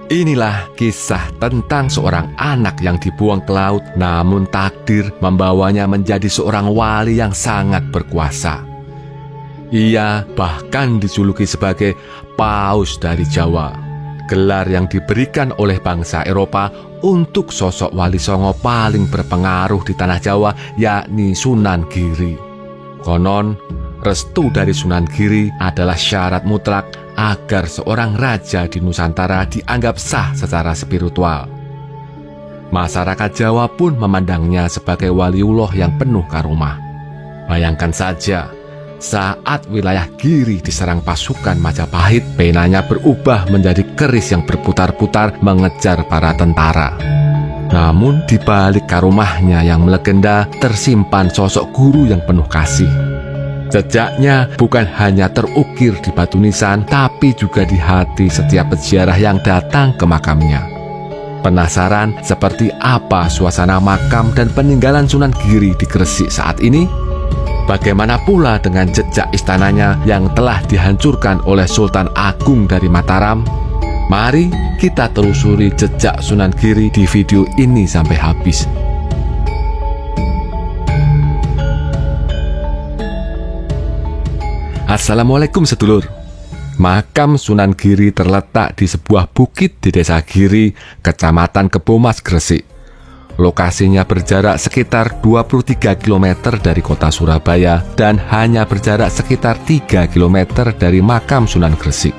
Inilah kisah tentang seorang anak yang dibuang ke laut, namun takdir membawanya menjadi seorang wali yang sangat berkuasa. Ia bahkan dijuluki sebagai Paus dari Jawa, gelar yang diberikan oleh bangsa Eropa untuk sosok wali songo paling berpengaruh di tanah Jawa, yakni Sunan Giri. Konon, restu dari Sunan Giri adalah syarat mutlak agar seorang raja di Nusantara dianggap sah secara spiritual. Masyarakat Jawa pun memandangnya sebagai waliullah yang penuh karomah. Bayangkan saja, saat wilayah Giri diserang pasukan Majapahit, penanya berubah menjadi keris yang berputar-putar mengejar para tentara. Namun di balik karomahnya yang melegenda tersimpan sosok guru yang penuh kasih. Jejaknya bukan hanya terukir di batu nisan, tapi juga di hati setiap peziarah yang datang ke makamnya. Penasaran seperti apa suasana makam dan peninggalan Sunan Giri di Gresik saat ini? Bagaimana pula dengan jejak istananya yang telah dihancurkan oleh Sultan Agung dari Mataram? Mari kita telusuri jejak Sunan Giri di video ini sampai habis. Assalamualaikum sedulur. Makam Sunan Giri terletak di sebuah bukit di Desa Giri, Kecamatan Kebomas, Gresik. Lokasinya berjarak sekitar 23 km dari kota Surabaya dan hanya berjarak sekitar 3 km dari makam Sunan Gresik.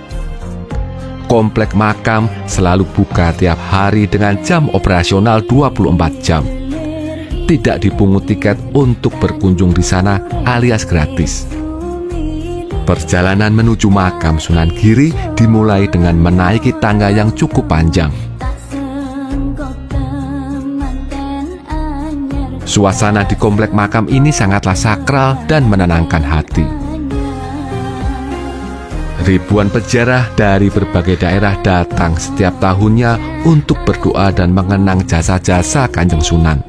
Komplek makam selalu buka tiap hari dengan jam operasional 24 jam. Tidak dipungut tiket untuk berkunjung di sana alias gratis. Perjalanan menuju makam Sunan Giri dimulai dengan menaiki tangga yang cukup panjang. Suasana di komplek makam ini sangatlah sakral dan menenangkan hati. Ribuan peziarah dari berbagai daerah datang setiap tahunnya untuk berdoa dan mengenang jasa-jasa Kanjeng Sunan.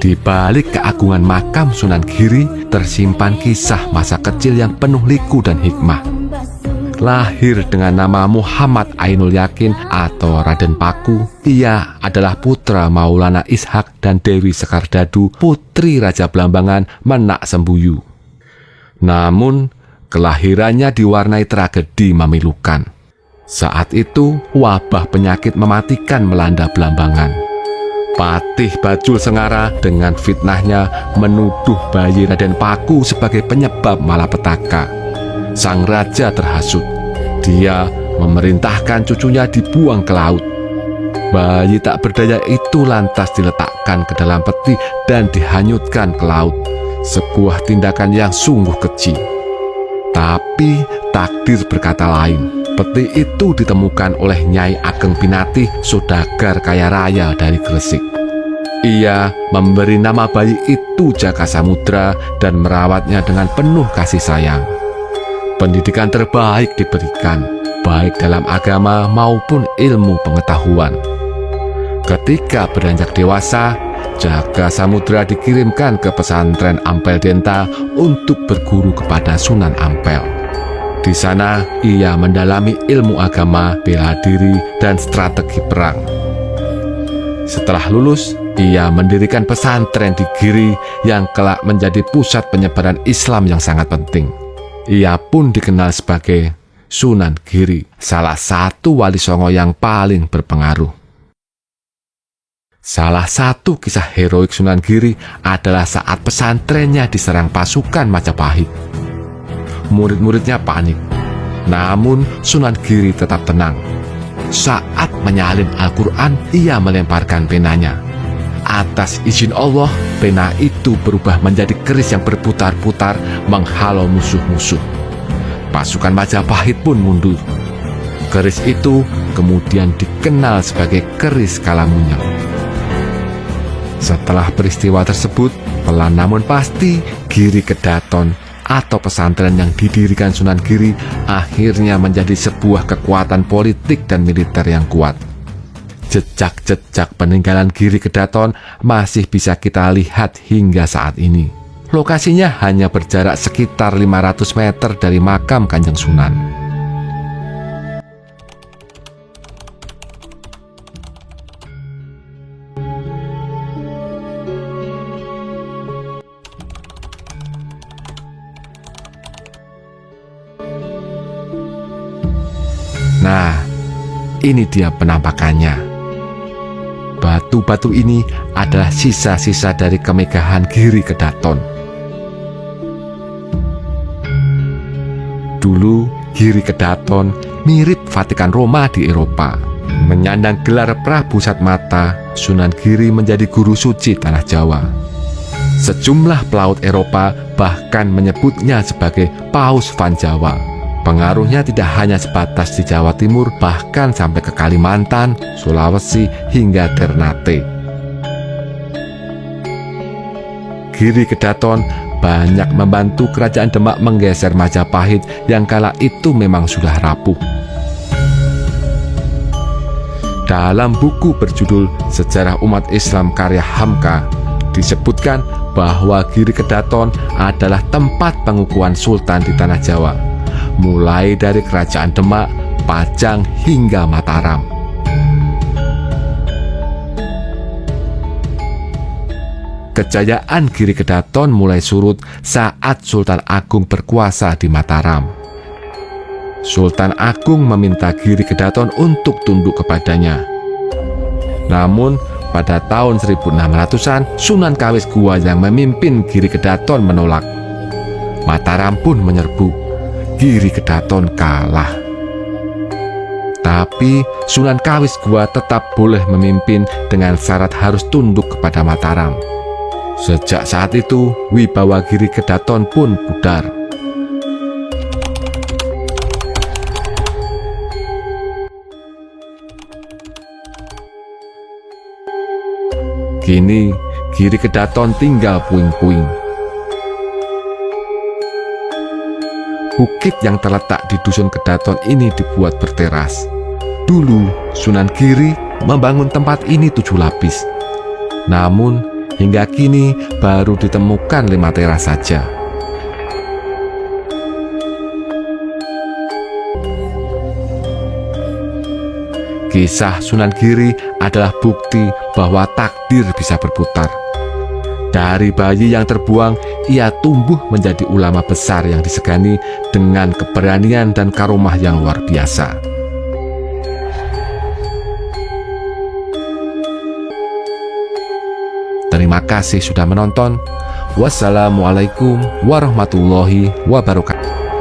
Di balik keagungan makam Sunan Giri tersimpan kisah masa kecil yang penuh liku dan hikmah. Lahir dengan nama Muhammad Ainul Yakin atau Raden Paku, ia adalah putra Maulana Ishak dan Dewi Sekardadu, putri Raja Blambangan Menak Sembuyu. Namun, kelahirannya diwarnai tragedi memilukan. Saat itu, wabah penyakit mematikan melanda Blambangan. Patih Bajul Sengara dengan fitnahnya menuduh bayi Raden Paku sebagai penyebab malapetaka. Sang raja terhasut. Dia memerintahkan cucunya dibuang ke laut. Bayi tak berdaya itu lantas diletakkan ke dalam peti dan dihanyutkan ke laut. Sebuah tindakan yang sungguh keji. Tapi takdir berkata lain. Peti itu ditemukan oleh Nyai Ageng Pinatih, saudagar kaya raya dari Gresik. Ia memberi nama bayi itu Jaka Samudra dan merawatnya dengan penuh kasih sayang. Pendidikan terbaik diberikan, baik dalam agama maupun ilmu pengetahuan. Ketika beranjak dewasa, Jaka Samudra dikirimkan ke pesantren Ampel Denta untuk berguru kepada Sunan Ampel. Di sana, ia mendalami ilmu agama, bela diri, dan strategi perang. Setelah lulus, ia mendirikan pesantren di Giri yang kelak menjadi pusat penyebaran Islam yang sangat penting. Ia pun dikenal sebagai Sunan Giri, salah satu wali songo yang paling berpengaruh. Salah satu kisah heroik Sunan Giri adalah saat pesantrennya diserang pasukan Majapahit. Murid-muridnya panik, namun Sunan Giri tetap tenang. Saat menyalin Al-Quran, ia melemparkan penanya. Atas izin Allah, pena itu berubah menjadi keris yang berputar-putar menghalau musuh-musuh. Pasukan Majapahit pun mundur. Keris itu kemudian dikenal sebagai keris Kalamunya. Setelah peristiwa tersebut, pelan namun pasti Giri Kedaton atau pesantren yang didirikan Sunan Giri akhirnya menjadi sebuah kekuatan politik dan militer yang kuat. Jejak-jejak peninggalan Giri Kedaton masih bisa kita lihat hingga saat ini. Lokasinya hanya berjarak sekitar 500 meter dari makam Kanjeng Sunan. ini dia penampakannya. Batu-batu ini adalah sisa-sisa dari kemegahan Giri Kedaton. Dulu, Giri Kedaton mirip Vatikan Roma di Eropa. Menyandang gelar Prabu Satmata, Sunan Giri menjadi guru suci tanah Jawa. Sejumlah pelaut Eropa bahkan menyebutnya sebagai Paus Van Jawa. Pengaruhnya tidak hanya sebatas di Jawa Timur, bahkan sampai ke Kalimantan, Sulawesi, hingga Ternate. Giri Kedaton banyak membantu kerajaan Demak menggeser Majapahit yang kala itu memang sudah rapuh. Dalam buku berjudul Sejarah Umat Islam karya Hamka, disebutkan bahwa Giri Kedaton adalah tempat pengukuhan sultan di tanah Jawa, mulai dari kerajaan Demak, Pajang, hingga Mataram. Kejayaan Giri Kedaton mulai surut saat Sultan Agung berkuasa di Mataram. Sultan Agung meminta Giri Kedaton untuk tunduk kepadanya. Namun, pada tahun 1600-an, Sunan Kawis Gua yang memimpin Giri Kedaton menolak. Mataram pun menyerbu. Giri Kedaton kalah. Tapi, Sunan Kawis Gua tetap boleh memimpin dengan syarat harus tunduk kepada Mataram. Sejak saat itu, wibawa Giri Kedaton pun pudar. Kini, Giri Kedaton tinggal puing-puing. Bukit yang terletak di Dusun Kedaton ini dibuat berteras. Dulu, Sunan Giri membangun tempat ini 7 lapis. Namun, hingga kini baru ditemukan 5 teras saja. Kisah Sunan Giri adalah bukti bahwa takdir bisa berputar. Dari bayi yang terbuang, ia tumbuh menjadi ulama besar yang disegani dengan keberanian dan karomah yang luar biasa. Terima kasih sudah menonton. Wassalamualaikum warahmatullahi wabarakatuh.